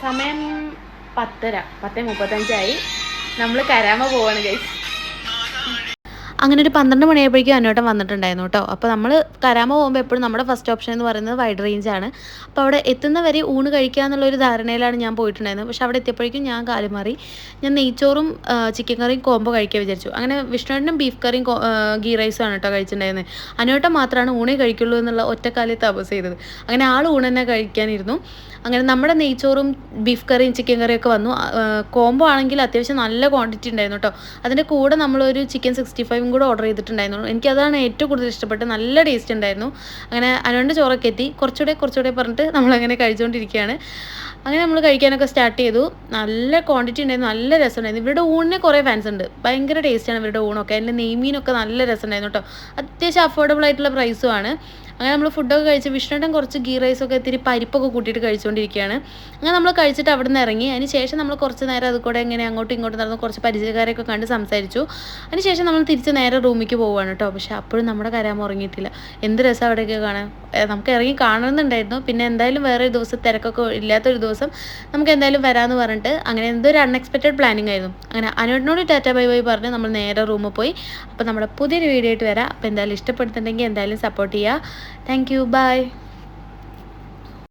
സമയം 10:30 10:35 നമ്മൾ കരാമ പോവാണ് ഗൈസ്. അങ്ങനെ ഒരു 12 മണിയായപ്പോഴേക്കും അന്നോട്ടം വന്നിട്ടുണ്ടായിരുന്നു കേട്ടോ. അപ്പോൾ നമ്മൾ കരാമ പോകുമ്പോൾ എപ്പോഴും നമ്മുടെ ഫസ്റ്റ് ഓപ്ഷൻ എന്ന് പറയുന്നത് വൈഡ് റേഞ്ചാണ്. അപ്പോൾ അവിടെ എത്തുന്നവരെ ഊണ് കഴിക്കുക എന്നുള്ളൊരു ധാരണയിലാണ് ഞാൻ പോയിട്ടുണ്ടായിരുന്നത്. പക്ഷേ അവിടെ എത്തിയപ്പോഴേക്കും ഞാൻ കാല് മാറി. ഞാൻ നെയ്ച്ചോറും ചിക്കൻ കറിയും കോംബോ കഴിക്കാൻ വിചാരിച്ചു. അങ്ങനെ വിഷ്ണുവിനും ബീഫ് കറിയും ഗീ റൈസും ആണ് കേട്ടോ കഴിച്ചിട്ടുണ്ടായിരുന്നത്. അന്നോട്ടം മാത്രമാണ് ഊണേ കഴിക്കുള്ളൂ എന്നുള്ള ഒറ്റക്കാലിൽ തപസ് ചെയ്തത്. അങ്ങനെ ആൾ ഊണ് തന്നെ കഴിക്കാനിരുന്നു. അങ്ങനെ നമ്മുടെ നെയ്ച്ചോറും ബീഫ് കറിയും ചിക്കൻ കറിയൊക്കെ വന്നു. കോംബോ ആണെങ്കിൽ അത്യാവശ്യം നല്ല ക്വാണ്ടിറ്റി ഉണ്ടായിരുന്നു കേട്ടോ. അതിൻ്റെ കൂടെ നമ്മളൊരു ചിക്കൻ 65 കൂടെ ഓർഡർ ചെയ്തിട്ടുണ്ടായിരുന്നു. എനിക്കതാണ് ഏറ്റവും കൂടുതൽ ഇഷ്ടപ്പെട്ടത്. നല്ല ടേസ്റ്റ് ഉണ്ടായിരുന്നു. അങ്ങനെ അനുവിൻ്റെ ചോറൊക്കെ എത്തി. കുറച്ചുകൂടെ പറഞ്ഞിട്ട് നമ്മളങ്ങനെ കഴിച്ചുകൊണ്ടിരിക്കുകയാണ്. അങ്ങനെ നമ്മൾ കഴിക്കാനൊക്കെ സ്റ്റാർട്ട് ചെയ്തു. നല്ല ക്വാണ്ടിറ്റി ഉണ്ടായിരുന്നു, നല്ല രസമുണ്ടായിരുന്നു. ഇവരുടെ ഊണിന് കുറേ ഫാൻസ് ഉണ്ട്. ഭയങ്കര ടേസ്റ്റാണ് ഇവരുടെ ഊണൊക്കെ. അതിൻ്റെ നെയ്മീനൊക്കെ നല്ല രസമുണ്ടായിരുന്നു കേട്ടോ. അത്യാവശ്യം അഫോർഡബിൾ ആയിട്ടുള്ള പ്രൈസുമാണ്. അങ്ങനെ നമ്മൾ ഫുഡൊക്കെ കഴിച്ച് വിഷ്ണുട്ടൻ കുറച്ച് ഗീ റൈസൊക്കെ ഇത്തിരി പരിപ്പൊക്കെ കൂട്ടിയിട്ട് കഴിച്ചുകൊണ്ടിരിക്കുകയാണ്. അങ്ങനെ നമ്മൾ കഴിച്ചിട്ട് അവിടെ നിന്ന് ഇറങ്ങി. അതിന് ശേഷം നമ്മൾ കുറച്ച് നേരം അത് കൂടെ ഇങ്ങനെ അങ്ങോട്ടും ഇങ്ങോട്ടും നടന്ന് കുറച്ച് പരിചയക്കാരെയൊക്കെ കണ്ട് സംസാരിച്ചു. അതിന് ശേഷം നമ്മൾ തിരിച്ച് നേരെ റൂമിലേക്ക് പോവുകയാണ് കേട്ടോ. പക്ഷേ അപ്പോഴും നമ്മുടെ കരാമ ഉറങ്ങിയിട്ടില്ല. എന്ത് രസം അവിടെയൊക്കെ കാണാൻ. നമുക്ക് ഇറങ്ങി കാണണമെന്നുണ്ടായിരുന്നു. പിന്നെ എന്തായാലും വേറെ ദിവസം തിരക്കൊക്കെ ഇല്ലാത്തൊരു ദിവസം നമുക്ക് എന്തായാലും വരാമെന്ന് പറഞ്ഞിട്ട് അങ്ങനെ എന്തൊരു അൺഎക്സ്പെക്റ്റഡ് പ്ലാനിങ് ആയിരുന്നു. അങ്ങനെ അനുവിനോട് ടാറ്റ ബൈ ബൈ പറഞ്ഞ് നമ്മൾ നേരെ റൂമിൽ പോയി. അപ്പോൾ നമ്മുടെ പുതിയൊരു വീഡിയോ ആയിട്ട് വരാം. അപ്പോൾ എന്തായാലും ഇഷ്ടപ്പെടുന്നുണ്ടെങ്കിൽ എന്തായാലും സപ്പോർട്ട് ചെയ്യുക. Thank you. ബൈ.